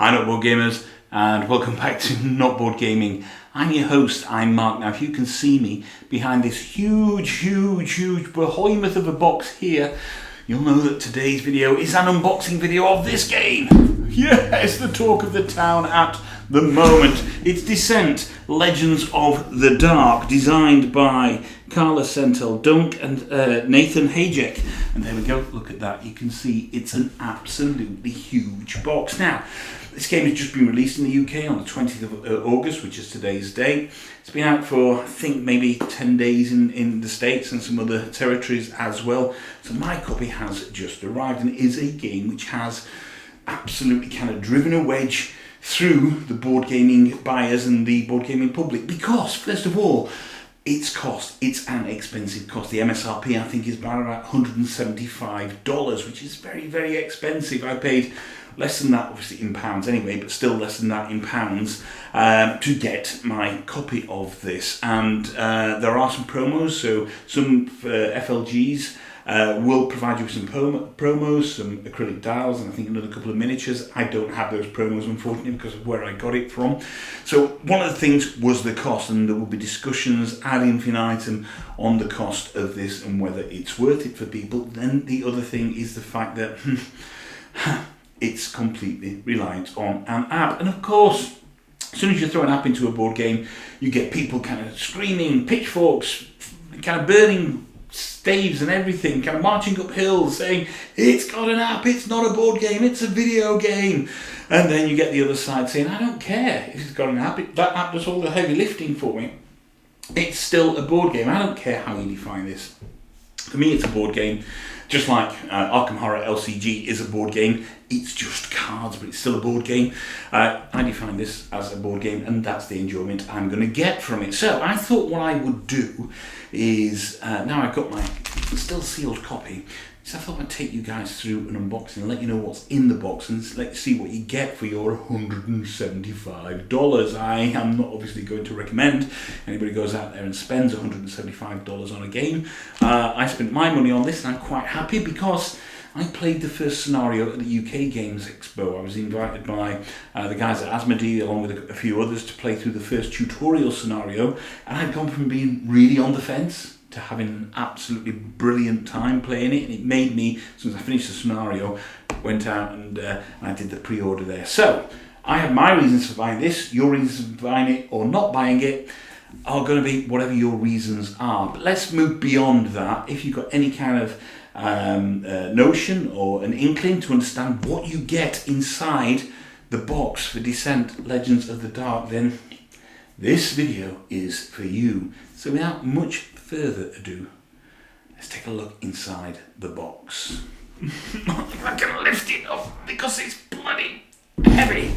Hi Not Board Gamers, and welcome back to Not Board Gaming. I'm your host, I'm Mark. Now if you can see me behind this huge behemoth of a box here, you'll know that today's video is an unboxing video of this game. Yes, the talk of the town at the moment. It's Descent, Legends of the Dark, designed by Carla Sentel Dunk and Nathan Hajek. And there we go, look at that. You can see it's an absolutely huge box. Now, this game has just been released in the UK on the 20th of August, which is today's date. It's been out for, I think, maybe 10 days in the States and some other territories as well. So my copy has just arrived, and it is a game which has absolutely kind of driven a wedge through the board gaming buyers and the board gaming public, because first of all, its cost, it's an expensive cost. The MSRP I think is about $175, which is very expensive. I paid less than that, obviously in pounds anyway, but still less than that in pounds to get my copy of this. And there are some promos, so some FLGs will provide you with some promos, some acrylic dials, and I think another couple of miniatures. I don't have those promos, unfortunately, because of where I got it from. So one of the things was the cost, and there will be discussions ad infinitum on the cost of this and whether it's worth it for people. Then the other thing is the fact that it's completely reliant on an app. And of course, as soon as you throw an app into a board game, you get people kind of screaming, pitchforks, kind of burning staves and everything, kind of marching up hills saying, it's got an app, it's not a board game, it's a video game. And then you get the other side saying, I don't care if it's got an app, that app does all the heavy lifting for me. It's still a board game. I don't care how you define this. For me, it's a board game. Just like Arkham Horror LCG is a board game, it's just cards, but it's still a board game. I define this as a board game, and that's the enjoyment I'm going to get from it. So I thought what I would do is, now I've got my still sealed copy, so I thought I'd take you guys through an unboxing and let you know what's in the box and let you see what you get for your $175. I am not obviously going to recommend anybody goes out there and spends $175 on a game. I spent my money on this and I'm quite happy because I played the first scenario at the UK Games Expo. I was invited by the guys at Asmodee along with a few others to play through the first tutorial scenario, and I'd gone from being really on the fence to having an absolutely brilliant time playing it, and it made me, as soon as I finished the scenario, went out and I did the pre-order there. So I have my reasons for buying this. Your reasons for buying it or not buying it are going to be whatever your reasons are. But let's move beyond that. If you've got any kind of notion or an inkling to understand what you get inside the box for Descent Legends of the Dark, then this video is for you. So without much further ado, let's take a look inside the box. I can lift it up because it's bloody heavy.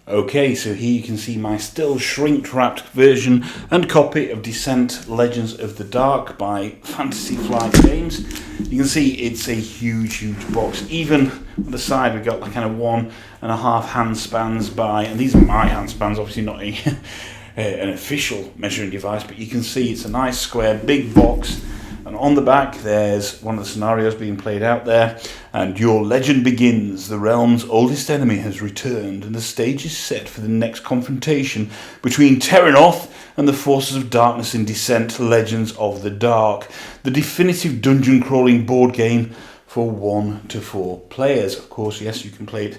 Okay, so here you can see my still shrink-wrapped version and copy of Descent Legends of the Dark by Fantasy Flight Games. You can see it's a huge box. Even on the side we've got like kind of 1.5 hand spans by, and these are my hand spans, obviously not an official measuring device, but you can see it's a nice square big box, and on the back there's one of the scenarios being played out there, and your legend begins. The realm's oldest enemy has returned, and the stage is set for the next confrontation between Terranoth and the forces of darkness in Descent Legends of the Dark, the definitive dungeon crawling board game for 1 to 4 players. Of course, yes, you can play it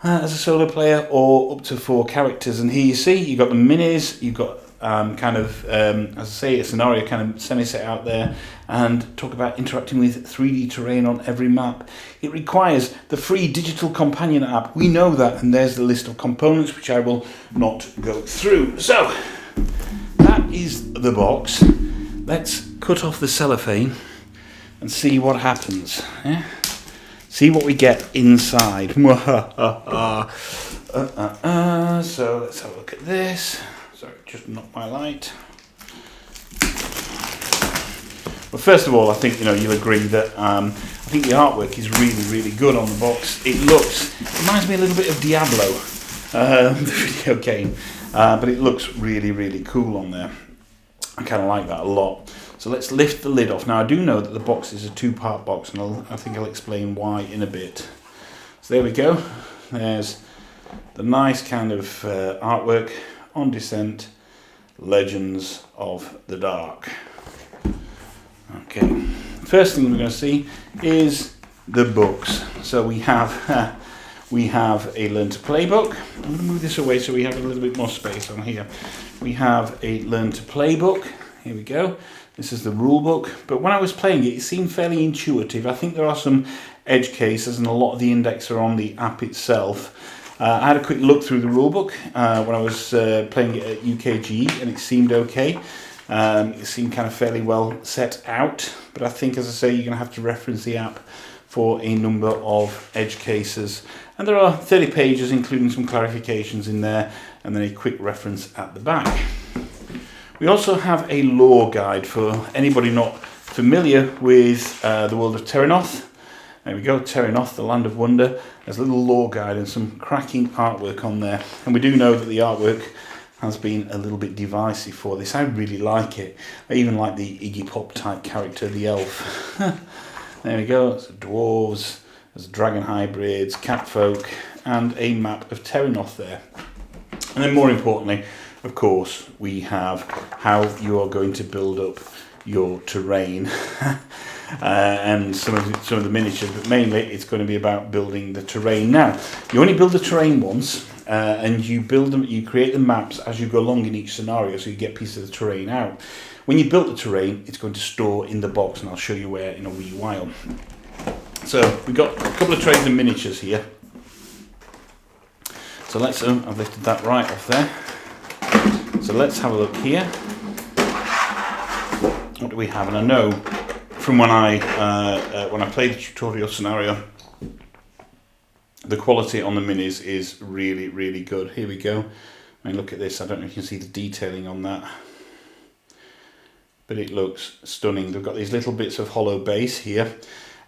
as a solo player or up to 4 characters. And here you see you've got the minis, you've got as I say, a scenario kind of semi-set out there, and talk about interacting with 3D terrain on every map. It requires the free digital companion app. We know that, and there's the list of components which I will not go through. So that is the box. Let's cut off the cellophane and see what happens. Yeah? See what we get inside. So let's have a look at this. Sorry, just knocked my light. Well, first of all, I think you'll agree that I think the artwork is really good on the box. It reminds me a little bit of Diablo, the video game, but it looks really cool on there. I kind of like that a lot. So let's lift the lid off. Now I do know that the box is a 2-part box, and I think I'll explain why in a bit. So there we go. There's the nice kind of artwork on Descent, Legends of the Dark. Okay, first thing we're going to see is the books. So we have a Learn to Play book. I'm going to move this away so we have a little bit more space on here. We have a Learn to Play book. Here we go. This is the rule book. But when I was playing it, it seemed fairly intuitive. I think there are some edge cases and a lot of the index are on the app itself. I had a quick look through the rule book when I was playing it at UKG, and it seemed okay. It seemed kind of fairly well set out, but I think, as I say, you're going to have to reference the app for a number of edge cases. And there are 30 pages, including some clarifications in there, and then a quick reference at the back. We also have a lore guide for anybody not familiar with the world of Terrinoth. There we go, Terrinoth, the Land of Wonder. There's a little lore guide and some cracking artwork on there. And we do know that the artwork has been a little bit divisive for this. I really like it. I even like the Iggy Pop type character, the elf. There we go, there's dwarves, there's dragon hybrids, catfolk, and a map of Terrinoth there. And then more importantly, of course, we have how you are going to build up your terrain. And some of the miniatures, but mainly it's going to be about building the terrain. Now, you only build the terrain once, and you build them. You create the maps as you go along in each scenario, so you get pieces of the terrain out. When you build the terrain, it's going to store in the box, and I'll show you where in a wee while. So we've got a couple of trays of miniatures here. So let's. I've lifted that right off there. So let's have a look here. What do we have? And I know from when I played the tutorial scenario, the quality on the minis is really, really good. Here we go. I mean, look at this. I don't know if you can see the detailing on that, but it looks stunning. They've got these little bits of hollow base here,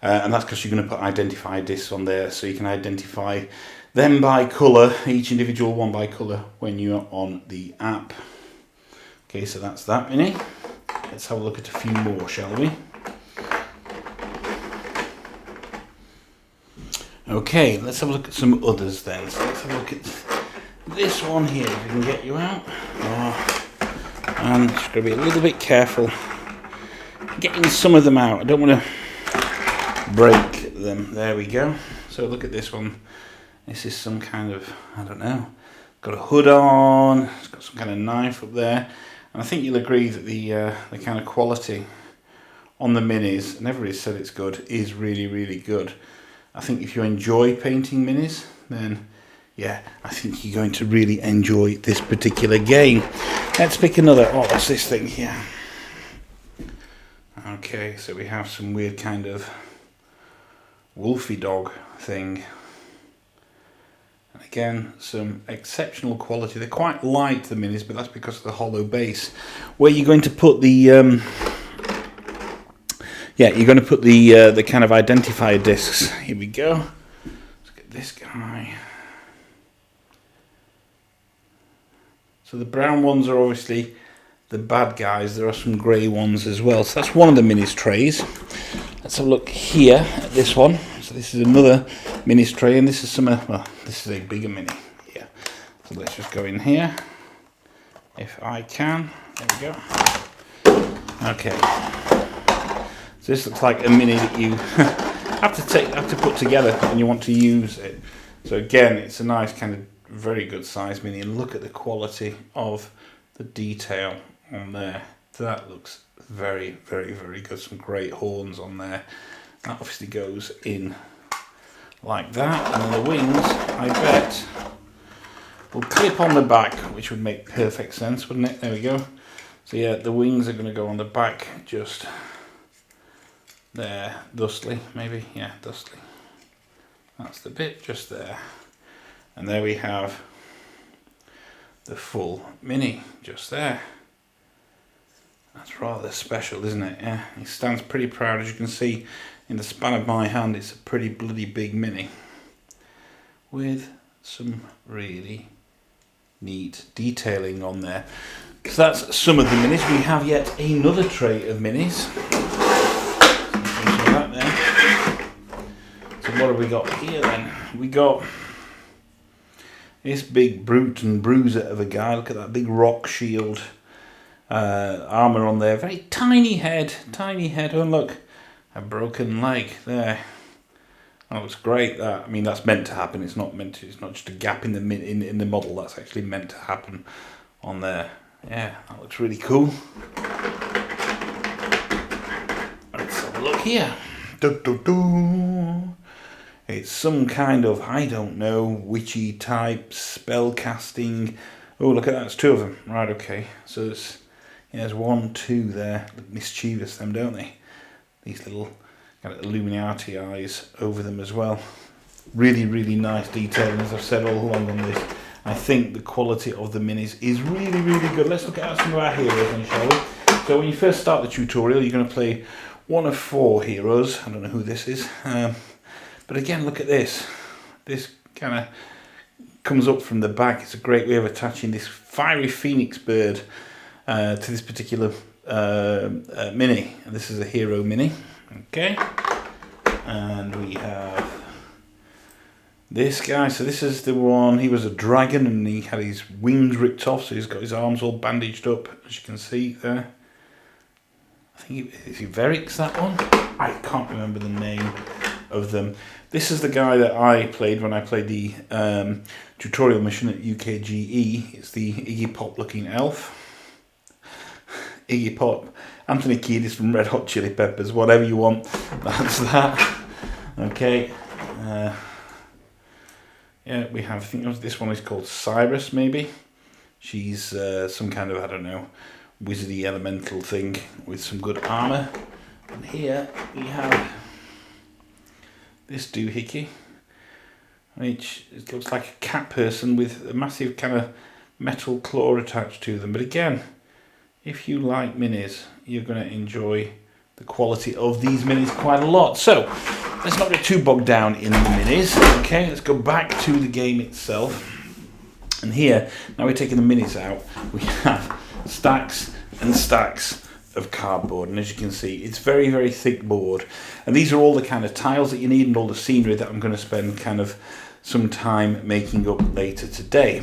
and that's because you're going to put identify discs on there, so you can identify them by colour, each individual one by colour, when you're on the app. Okay, so that's that mini. Let's have a look at a few more, shall we? Okay, let's have a look at some others then. So let's have a look at this one here, if we can get you out. Oh, and just got to be a little bit careful getting some of them out. I don't want to break them. There we go. So look at this one. This is some kind of, I don't know, got a hood on, it's got some kind of knife up there. And I think you'll agree that the kind of quality on the minis, and everybody said it's good, is really, really good. I think if you enjoy painting minis, then yeah, I think you're going to really enjoy this particular game. Let's pick another. Oh, what's this thing here? Okay, so we have some weird kind of wolfy dog thing. And again, some exceptional quality. They're quite light, the minis, but that's because of the hollow base. Where you're going to put the you're going to put the kind of identifier discs. Here we go. Let's get this guy. So the brown ones are obviously the bad guys. There are some grey ones as well. So that's one of the minis trays. Let's have a look here at this one. So this is another minis tray, and this is this is a bigger mini. Yeah. So let's just go in here, if I can. There we go. Okay. So this looks like a mini that you have to put together when you want to use it. So again, it's a nice kind of very good size mini, and look at the quality of the detail on there. That looks very, very, very good. Some great horns on there. That obviously goes in like that, and then the wings, I bet, will clip on the back, which would make perfect sense, wouldn't it? There we go. So yeah, the wings are going to go on the back, just there, thusly, maybe, yeah, thusly. That's the bit just there. And there we have the full mini, just there. That's rather special, isn't it? Yeah, he stands pretty proud. As you can see, in the span of my hand, it's a pretty bloody big mini with some really neat detailing on there. So that's some of the minis. We have yet another tray of minis. So that there. So what have we got here then? We got This big brute and bruiser of a guy. Look at that big rock shield. Armour on there. Very tiny head. Tiny head. Oh, look. A broken leg there. That looks great. That, I mean, that's meant to happen. It's not meant to. It's not just a gap in the in the model. That's actually meant to happen on there. Yeah, that looks really cool. Let's have a look here. It's some kind of, I don't know, witchy type spell casting. Oh, look at that. It's two of them. Right. Okay. So there's 1, 2 there. Look mischievous, them, don't they? These little kind of Illuminati eyes over them as well. Really, really nice detail. And as I've said all along on this, I think the quality of the minis is really, really good. Let's look at some of our heroes then, shall we? So when you first start the tutorial, you're going to play one of 4 heroes. I don't know who this is. But again, look at this. This kind of comes up from the back. It's a great way of attaching this fiery phoenix bird to this particular mini. And this is a hero mini. Okay, and we have this guy. So this is the one, he was a dragon and he had his wings ripped off, so he's got his arms all bandaged up, as you can see there. I think is he Verix, that one? I can't remember the name of them. This is the guy that I played when I played the tutorial mission at UKGE. It's the Iggy Pop looking elf. Iggy Pop. Anthony Kiedis from Red Hot Chili Peppers, whatever you want, that's that. Okay. Yeah, we have, I think this one is called Cyrus, maybe. She's some kind of, I don't know, wizardy elemental thing with some good armour. And here we have this doohickey, which it looks like a cat person with a massive kind of metal claw attached to them. But again, if you like minis, you're going to enjoy the quality of these minis quite a lot. So, let's not get too bogged down in the minis. Okay, let's go back to the game itself. And here, now we're taking the minis out, we have stacks and stacks of cardboard. And as you can see, it's very, very thick board. And these are all the kind of tiles that you need and all the scenery that I'm going to spend kind of some time making up later today.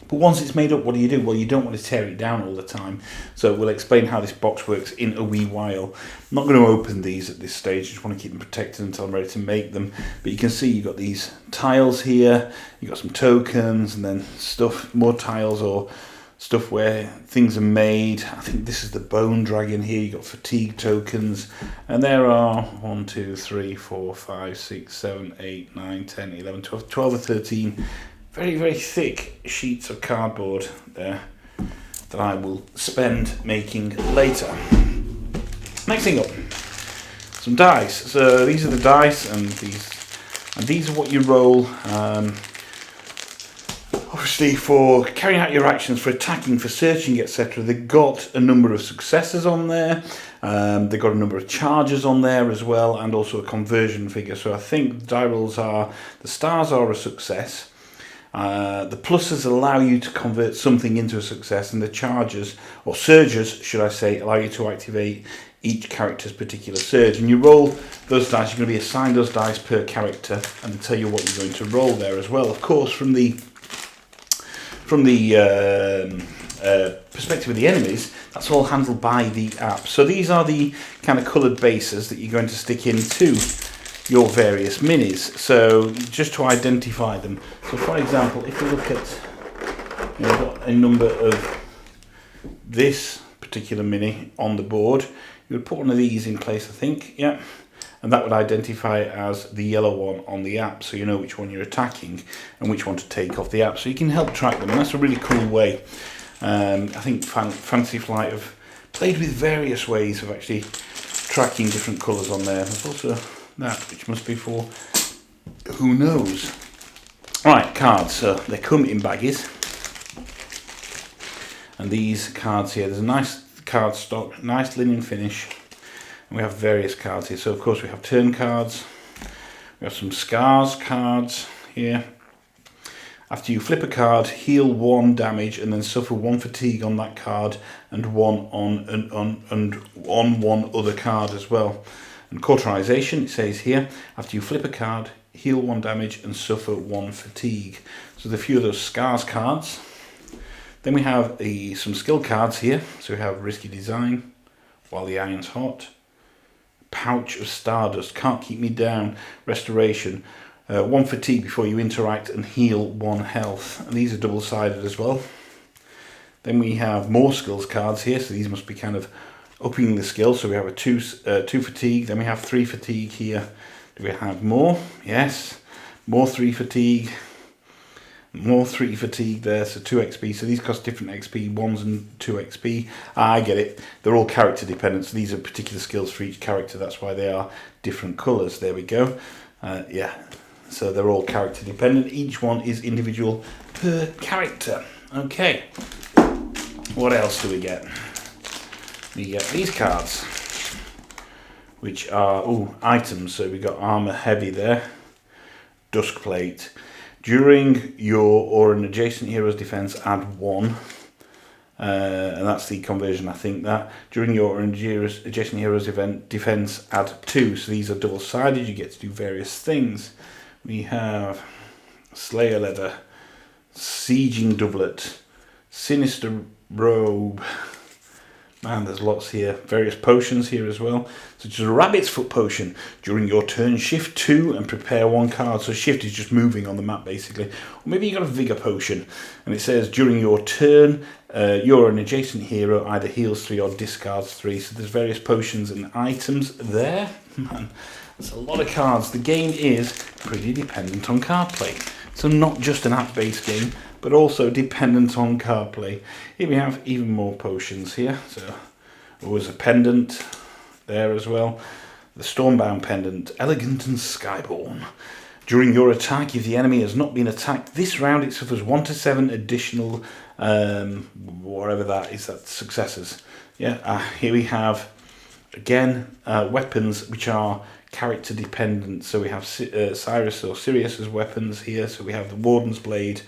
But once it's made up, what do? Well, you don't want to tear it down all the time. So we'll explain how this box works in a wee while. I'm not going to open these at this stage. I just want to keep them protected until I'm ready to make them. But you can see you've got these tiles here. You've got some tokens and then stuff, more tiles or stuff where things are made. I think this is the bone dragon here. You've got fatigue tokens. And there are 1, 2, 3, 4, 5, 6, 7, 8, 9, 10, 11, 12 or 13 very, very thick sheets of cardboard there that I will spend making later. Next thing up, some dice. So these are the dice, and these are what you roll. Obviously, for carrying out your actions, for attacking, for searching, etc. They've got a number of successes on there. They've got a number of charges on there as well, and also a conversion figure. So I think the die rolls are, the stars are a success. The pluses allow you to convert something into a success, and the charges, or surges should I say, allow you to activate each character's particular surge. And you roll those dice, you're going to be assigned those dice per character, and they tell you what you're going to roll there as well. Of course, from the perspective of the enemies, that's all handled by the app. So these are the kind of coloured bases that you're going to stick into your various minis, so just to identify them. So for example, if you look at, you know, I've got a number of this particular mini on the board, you would put one of these in place, I think, yeah, and that would identify it as the yellow one on the app, so you know which one you're attacking and which one to take off the app, so you can help track them, and that's a really cool way. I think Fantasy Flight have played with various ways of actually tracking different colours on there. There's also that, which must be for who knows. Right, cards. So they come in baggies, and these cards here, there's a nice card stock, nice linen finish, and we have various cards here. So of course we have turn cards, we have some scars cards here. After you flip a card, heal 1 damage and then suffer 1 fatigue on that card and 1 on one other card as well. And cauterization, it says here, after you flip a card, heal 1 damage, and suffer 1 fatigue. So there's a few of those scars cards. Then we have some skill cards here. So we have Risky Design, While the Iron's Hot, Pouch of Stardust, Can't Keep Me Down, Restoration, 1 fatigue before you interact, and heal 1 health. And these are double-sided as well. Then we have more skills cards here, so these must be kind of upping the skill. So we have a 2 fatigue, then we have 3 fatigue here. Do we have more? Yes. More 3 fatigue. More 3 fatigue there, so 2 XP. So these cost different XP, 1s and 2 XP. I get it. They're all character dependent, so these are particular skills for each character. That's why they are different colours. There we go. Yeah, so they're all character dependent. Each one is individual per character. Okay. What else do we get? We get these cards, which are items. So we got Armour Heavy there, Dusk Plate. During your or an adjacent hero's defense, add 1. And that's the conversion, I think that. During your or an adjacent hero's defense, add 2. So these are double-sided. You get to do various things. We have Slayer Leather, Sieging Doublet, Sinister Robe. Man, there's lots here. Various potions here as well, such as a Rabbit's Foot potion. During your turn, shift 2 and prepare 1 card. So shift is just moving on the map, basically. Or maybe you got a Vigor potion, and it says during your turn, you're an adjacent hero either heals 3 or discards 3. So there's various potions and items there. Man, that's a lot of cards. The game is pretty dependent on card play. So not just an app-based game, but also dependent on card play. Here we have even more potions here. So always a pendant there as well. The Stormbound pendant, Elegant and Skyborn. During your attack, if the enemy has not been attacked this round, it suffers 1 to 7 additional, whatever that is, that successes. Yeah. Here we have again weapons which are character dependent. So we have Cyrus or Sirius as weapons here. So we have the Warden's Blade,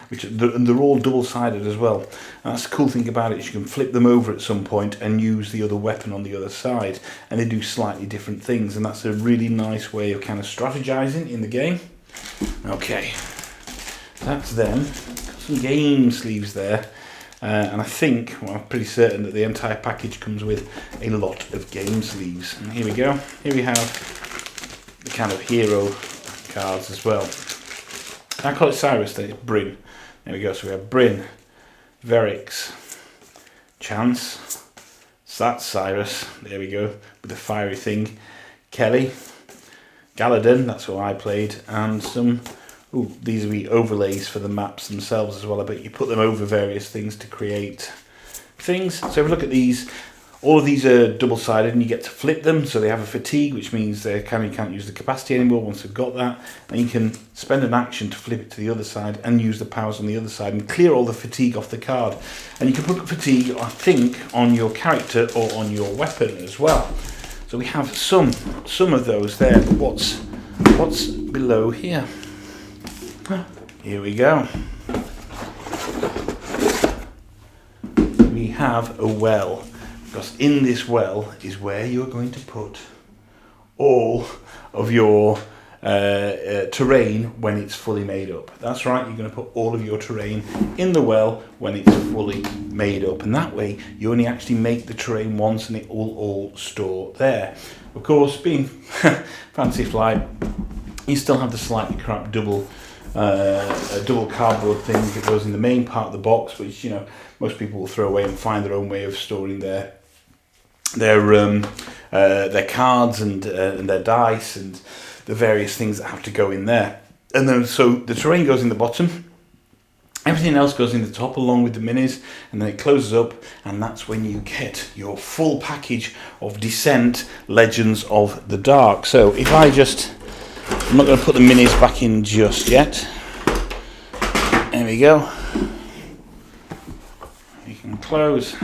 and they're all double-sided as well. And that's the cool thing about it, is you can flip them over at some point and use the other weapon on the other side, and they do slightly different things, and that's a really nice way of kind of strategizing in the game. Okay, that's them. Got some game sleeves there, and I think, well, I'm pretty certain that the entire package comes with a lot of game sleeves. And here we go. Here we have the kind of hero cards as well. I call it Cyrus, it's Bryn. There we go, so we have Bryn, Verix, Chance, so that's Cyrus, there we go, with the fiery thing, Kelly, Galadin, that's who I played, and some, these are the overlays for the maps themselves as well. I bet you put them over various things to create things. So if we look at these, all of these are double-sided and you get to flip them, so they have a fatigue, which means you can't use the capacity anymore once they've got that, and you can spend an action to flip it to the other side and use the powers on the other side and clear all the fatigue off the card. And you can put fatigue, I think, on your character or on your weapon as well. So we have some of those there. What's below here? Here we go. We have a well. Because in this well is where you're going to put all of your terrain when it's fully made up. That's right, you're going to put all of your terrain in the well when it's fully made up. And that way, you only actually make the terrain once and it will all store there. Of course, being Fantasy Flight, you still have the slightly crap double cardboard thing that goes in the main part of the box, which most people will throw away and find their own way of storing their cards and their dice and the various things that have to go in there. And then so the terrain goes in the bottom, everything else goes in the top along with the minis, and then it closes up, and that's when you get your full package of Descent Legends of the Dark. So if I'm not going to put the minis back in just yet. There we go. You can close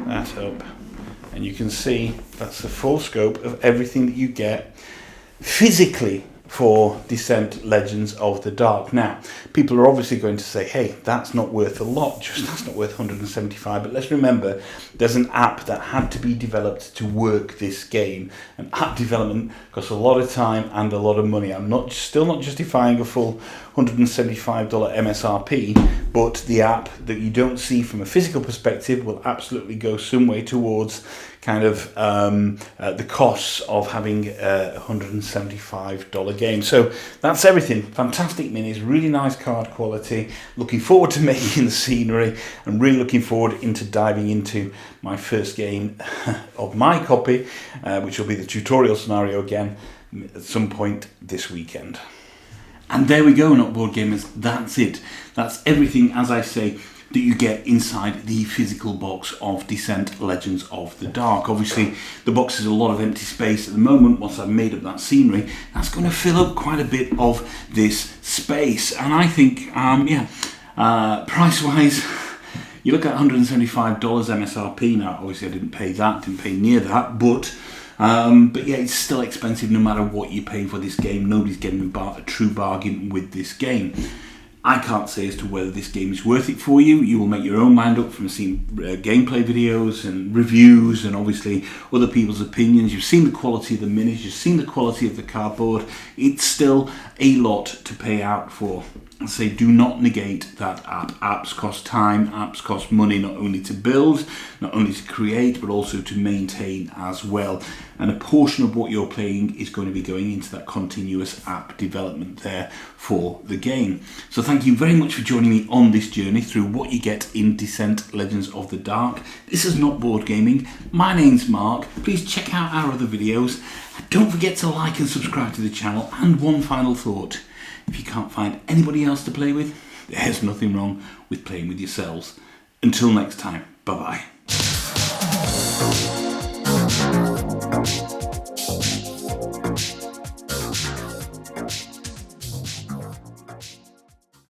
that up, and you can see that's the full scope of everything that you get physically for Descent Legends of the Dark. Now, people are obviously going to say, hey, that's not worth a lot, that's not worth 175, but let's remember there's an app that had to be developed to work this game, and app development costs a lot of time and a lot of money. I'm still not justifying a full $175 MSRP, but the app that you don't see from a physical perspective will absolutely go some way towards kind of the costs of having a $175 game. So that's everything. Fantastic minis, really nice card quality. Looking forward to making the scenery, and really looking forward into diving into my first game of my copy, which will be the tutorial scenario again at some point this weekend. And there we go, Not Board Gamers. That's it. That's everything, as I say, that you get inside the physical box of Descent Legends of the Dark. Obviously, the box has a lot of empty space at the moment. Once I've made up that scenery, that's going to fill up quite a bit of this space. And I think, price-wise, you look at $175 MSRP now. Obviously, I didn't pay that, didn't pay near that, but yeah, it's still expensive no matter what you pay for this game. Nobody's getting a true bargain with this game. I can't say as to whether this game is worth it for you. You will make your own mind up from seeing gameplay videos and reviews and obviously other people's opinions. You've seen the quality of the minis, you've seen the quality of the cardboard. It's still a lot to pay out for. I say do not negate that app. Apps cost time, apps cost money, not only to build, not only to create, but also to maintain as well. And a portion of what you're playing is going to be going into that continuous app development there for the game. So thank you very much for joining me on this journey through what you get in Descent Legends of the Dark. This is Not Board Gaming. My name's Mark. Please check out our other videos. Don't forget to like and subscribe to the channel. And one final thought. If you can't find anybody else to play with, there's nothing wrong with playing with yourselves. Until next time, bye-bye.